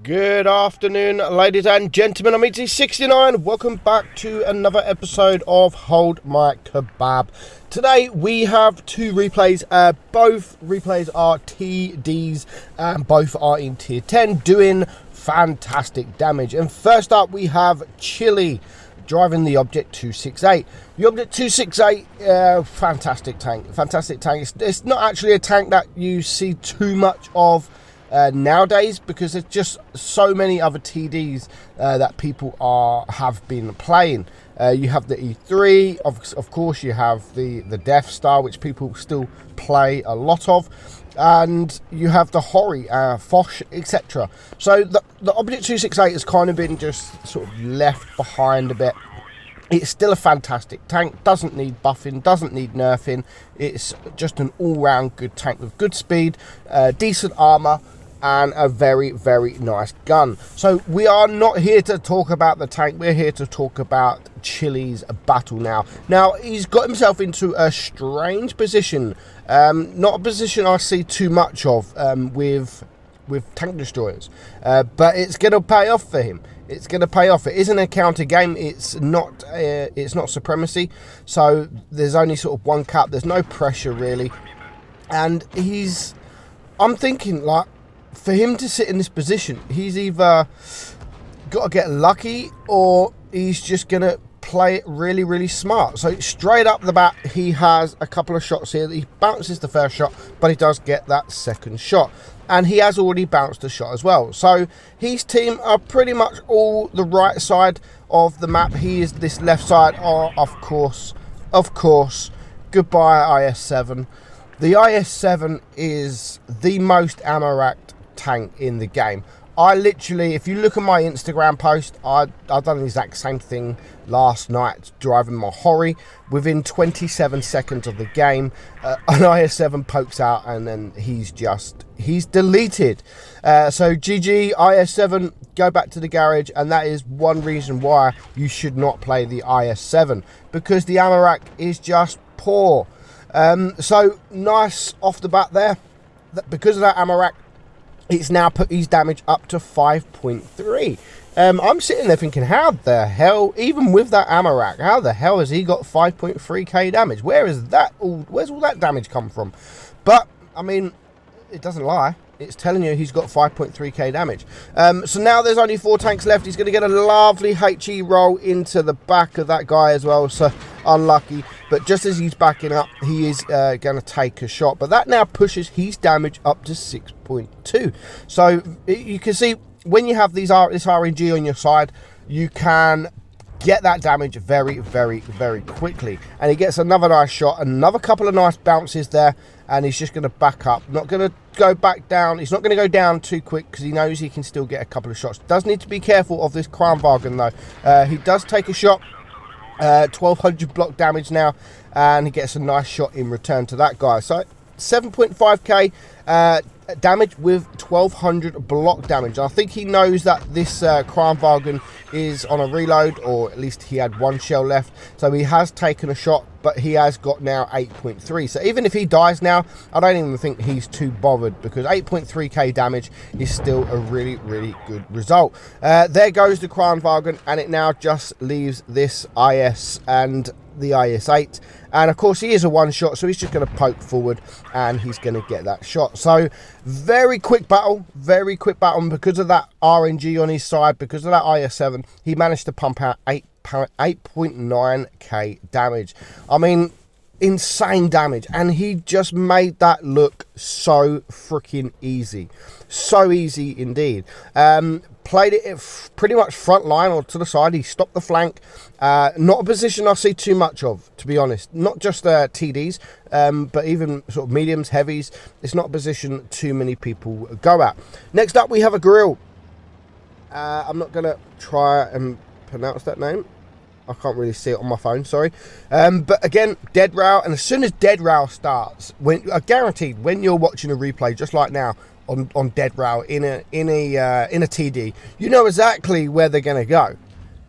Good afternoon, ladies and gentlemen. I'm meadsy69. Welcome back to another episode of Hold My Kebab. Today we have two replays. Both replays are TDs and both are in tier 10, doing fantastic damage. And first up we have Chili driving the Object 268. The Object 268, fantastic tank. It's not actually a tank that you see too much of nowadays, because there's just so many other TDs that people have been playing. You have the E3, of course you have the Death Star, which people still play a lot of, and you have the Hori, Foch, etc. So the Object 268 has kind of been just sort of left behind a bit. It's still a fantastic tank, doesn't need buffing, doesn't need nerfing. It's just an all-round good tank with good speed, decent armor, and a very, very nice gun. So we are not here to talk about the tank, we're here to talk about Chili's battle now. Now, he's got himself into a strange position, not a position I see too much of with tank destroyers, but it's going to pay off for him. It's going to pay off. It isn't a counter game. It's not supremacy. So there's only sort of one cap. There's no pressure really, and I'm thinking, like, for him to sit in this position, he's either got to get lucky or he's just going to play it really, really smart. So straight up the bat, he has a couple of shots here. He bounces the first shot, but he does get that second shot. And he has already bounced a shot as well. So his team are pretty much all the right side of the map. He is this left side. Oh, of course. Goodbye, IS-7. The IS-7 is the most ammo-racked tank in the game. I literally, if you look at my Instagram post, I've done the exact same thing last night, driving my Hori. Within 27 seconds of the game, an IS-7 pokes out and then he's deleted. So GG, IS-7, go back to the garage, and that is one reason why you should not play the IS-7, because the ammo rack is just poor. So nice off the bat there. Because of that ammo rack, it's now put his damage up to 5.3. I'm sitting there thinking, how the hell, even with that ammo rack, how the hell has he got 5.3k damage? Where's all that damage come from? But, I mean, it doesn't lie. It's telling you he's got 5.3k damage. So now there's only 4 tanks left. He's going to get a lovely HE roll into the back of that guy as well. So unlucky. But just as he's backing up, he is going to take a shot. But that now pushes his damage up to 6.2. So you can see when you have this RNG on your side, you can get that damage very, very, very quickly. And he gets another nice shot, another couple of nice bounces there, and he's just going to back up. Not going to go back down. He's not going to go down too quick because he knows he can still get a couple of shots. Does need to be careful of this Kranvagn though. He does take a shot. 1200 block damage now, and he gets a nice shot in return to that guy. So 7.5k damage with 1200 block damage. I think he knows that this Kranvagn is on a reload, or at least he had one shell left, so he has taken a shot, but he has got now 8.3. So even if he dies now, I don't even think he's too bothered, because 8.3k damage is still a really, really good result. There goes the Kranvagn, and it now just leaves this IS and the IS-8, and of course he is a one shot, so he's just going to poke forward and he's going to get that shot. So very quick battle, because of that RNG on his side, because of that IS-7, he managed to pump out 8.9k damage. I mean, insane damage, and he just made that look so freaking easy. So easy indeed. Played it pretty much front line or to the side. He stopped the flank. Not a position I see too much of, to be honest. Not just TDs, but even sort of mediums, heavies. It's not a position too many people go at. Next up, we have a grille. I'm not going to try and pronounce that name. I can't really see it on my phone, sorry. But again, dead row, and as soon as dead row starts, guaranteed when you're watching a replay, just like now, on dead row in a TD, you know exactly where they're going to go.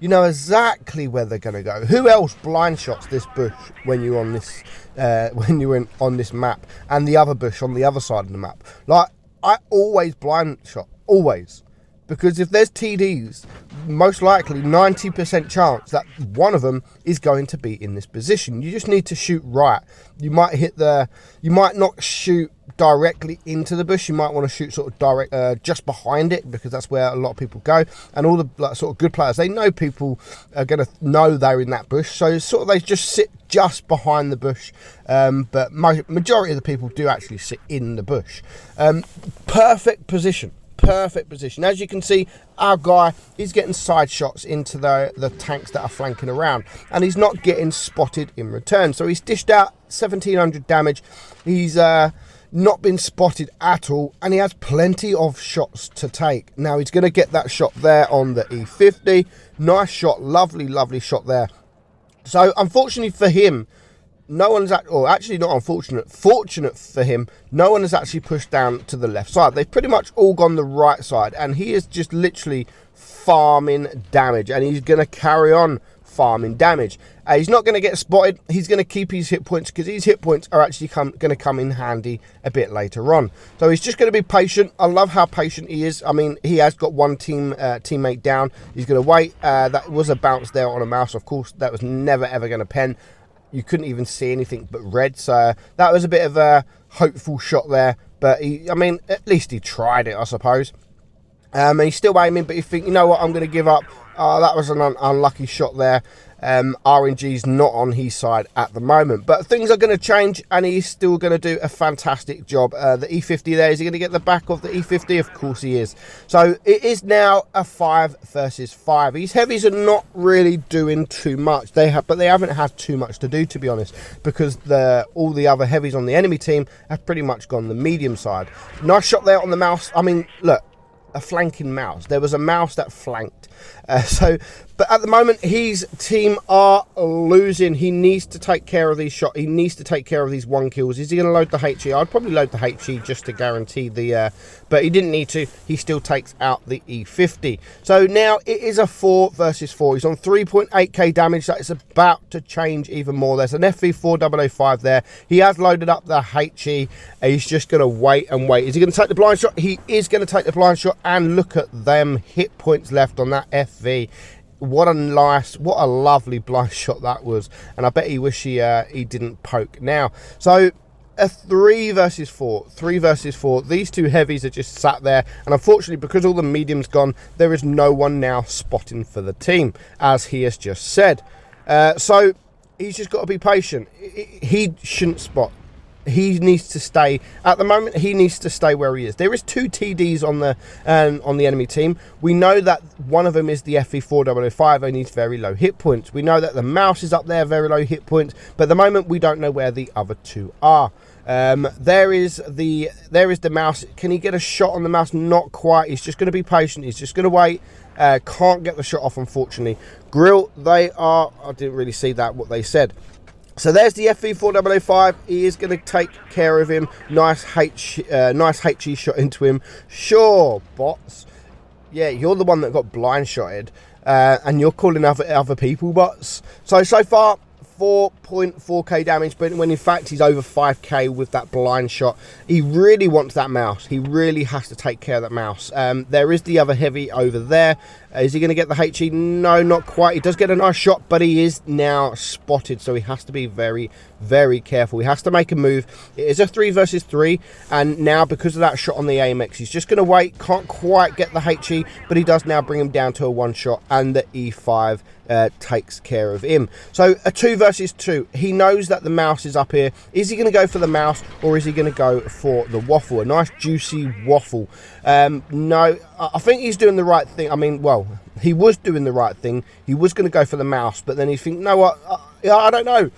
You know exactly where they're going to go. Who else blind shots this bush when you're on this on this map, and the other bush on the other side of the map? Like, I always blind shot, always. because if there's TDs, most likely 90% chance that one of them is going to be in this position. You just need to shoot right. You might not shoot directly into the bush. You might want to shoot sort of direct just behind it, because that's where a lot of people go, and all the sort of good players, they know people are going to know they're in that bush, so sort of they just sit just behind the bush, but majority of the people do actually sit in the bush. Perfect position. As you can see, our guy is getting side shots into the tanks that are flanking around, and he's not getting spotted in return. So he's dished out 1700 damage. He's not been spotted at all, and he has plenty of shots to take. Now he's going to get that shot there on the E50. Nice shot, lovely shot there. So unfortunately for him, no one's actually not unfortunate, fortunate for him, no one has actually pushed down to the left side. They've pretty much all gone the right side, and he is just literally farming damage, and he's going to carry on farming damage. He's not going to get spotted. He's going to keep his hit points, because his hit points are actually going to come in handy a bit later on. So he's just going to be patient. I love how patient he is. I mean, he has got one teammate down. He's going to wait. That was a bounce there on a mouse. Of course, that was never ever going to pen. You couldn't even see anything but red, so that was a bit of a hopeful shot there. But I mean, at least he tried it, I suppose. And he's still aiming, but you think, you know what, I'm going to give up. That was an unlucky shot there. RNG's not on his side at the moment, but things are going to change, and he's still going to do a fantastic job. The E50 there, is he going to get the back of the E50? Of course he is. So it is now a 5 versus 5. These heavies are not really doing too much. But they haven't had too much to do, to be honest, because all the other heavies on the enemy team have pretty much gone the medium side. Nice shot there on the mouse. I mean, look, a flanking mouse. There was a mouse that flanked. But at the moment, his team are losing. He needs to take care of these shots. He needs to take care of these 1 kills. Is he going to load the HE? I'd probably load the HE just to guarantee the... but he didn't need to. He still takes out the E50. So now it is a 4 versus 4. He's on 3.8k damage. That is about to change even more. There's an FV4005 there. He has loaded up the HE. He's just going to wait and wait. Is he going to take the blind shot? He is going to take the blind shot, and look at them hit points left on that FV. What a lovely blind shot that was, and I bet he wish he didn't poke. Now, so a 3 versus 4. These two heavies are just sat there, and unfortunately, because all the medium's gone, there is no one now spotting for the team, as he has just said. So he's just got to be patient. He shouldn't spot. He needs to stay at the moment. He needs to stay where he is. There is 2 TDs on the enemy team. We know that one of them is the FV4005 and he's very low hit points. We know that the mouse is up there, very low hit points, but at the moment we don't know where the other 2 are. There is the mouse. Can he get a shot on the mouse? Not quite. He's just going to be patient. He's just going to wait. Can't get the shot off, unfortunately. Grille, I didn't really see that, what they said. So there's the FV4005. He is going to take care of him. Nice HE shot into him. Sure, bots. Yeah, you're the one that got blind shotted, and you're calling other people bots. So far, 4.4k damage, but when in fact he's over 5k with that blind shot. He really wants that mouse. He really has to take care of that mouse. There is the other heavy over there. Is he going to get the HE? No, not quite. He does get a nice shot, but he is now spotted, so he has to be very, very careful. He has to make a move. It is a 3 versus 3, and now because of that shot on the AMX, he's just going to wait. Can't quite get the HE, but he does now bring him down to a 1 shot, and the E5 takes care of him. So a 2 versus 2. He knows that the mouse is up here. Is he going to go for the mouse, or is he going to go for the waffle? A nice juicy waffle. No, I think he's doing the right thing. I mean, well, he was doing the right thing. He was going to go for the mouse, but then he think, no, what? I don't know.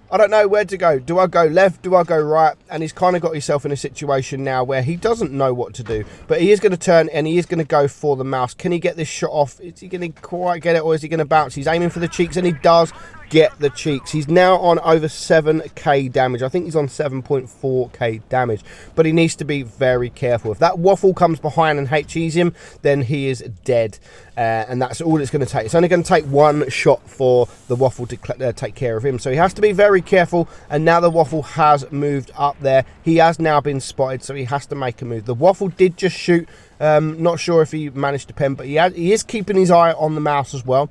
I don't know where to go. Do I go left? Do I go right? And he's kind of got himself in a situation now where he doesn't know what to do. But he is going to turn and he is going to go for the mouse. Can he get this shot off? Is he going to quite get it, or is he going to bounce? He's aiming for the cheeks, and he does get the cheeks. He's now on over 7k damage. I think he's on 7.4k damage, but he needs to be very careful. If that waffle comes behind and HEs him, then he is dead, and that's all it's going to take. It's only going to take 1 shot for the waffle to take care of him, so he has to be very careful. And now the waffle has moved up there. He has now been spotted, so he has to make a move. The waffle did just shoot Not sure if he managed to pen, but he is keeping his eye on the mouse as well.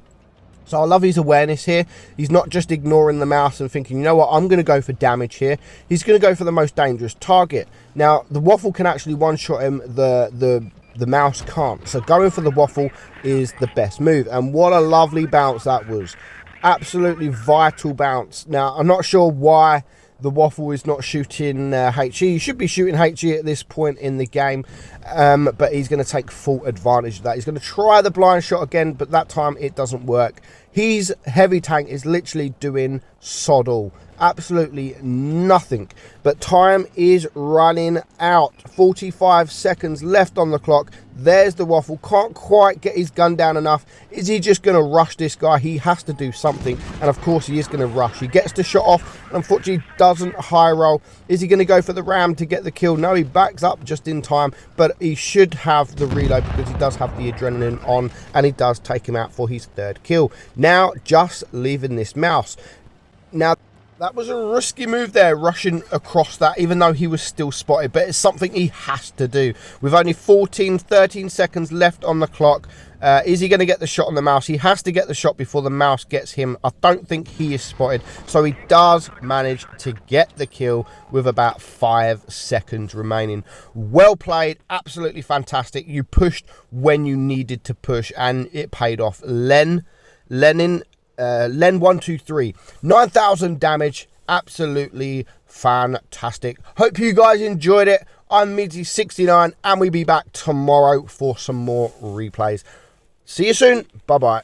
So I love his awareness here. He's not just ignoring the mouse and thinking, you know what, I'm going to go for damage here. He's going to go for the most dangerous target. Now, the waffle can actually one-shot him. The mouse can't. So going for the waffle is the best move. And what a lovely bounce that was. Absolutely vital bounce. Now, I'm not sure why the waffle is not shooting HE. He should be shooting HE at this point in the game, but he's going to take full advantage of that. He's going to try the blind shot again, but that time it doesn't work. His heavy tank is literally doing sod all. Absolutely nothing. But time is running out. 45 seconds left on the clock. There's the waffle. Can't quite get his gun down enough. Is he just going to rush this guy? He has to do something. And of course he is going to rush. He gets the shot off. And unfortunately doesn't high roll. Is he going to go for the ram to get the kill? No, he backs up just in time. But he should have the reload because he does have the adrenaline on. And he does take him out for his third kill. Now just leaving this mouse. Now, that was a risky move there, rushing across that, even though he was still spotted. But it's something he has to do. With only 13 seconds left on the clock, is he going to get the shot on the mouse? He has to get the shot before the mouse gets him. I don't think he is spotted. So he does manage to get the kill with about 5 seconds remaining. Well played. Absolutely fantastic. You pushed when you needed to push, and it paid off. Len 123, 9,000 damage. Absolutely fantastic. Hope you guys enjoyed it. I'm meadsy69, and we'll be back tomorrow for some more replays. See you soon. Bye bye.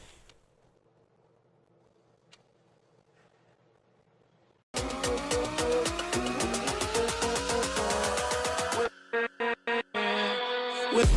With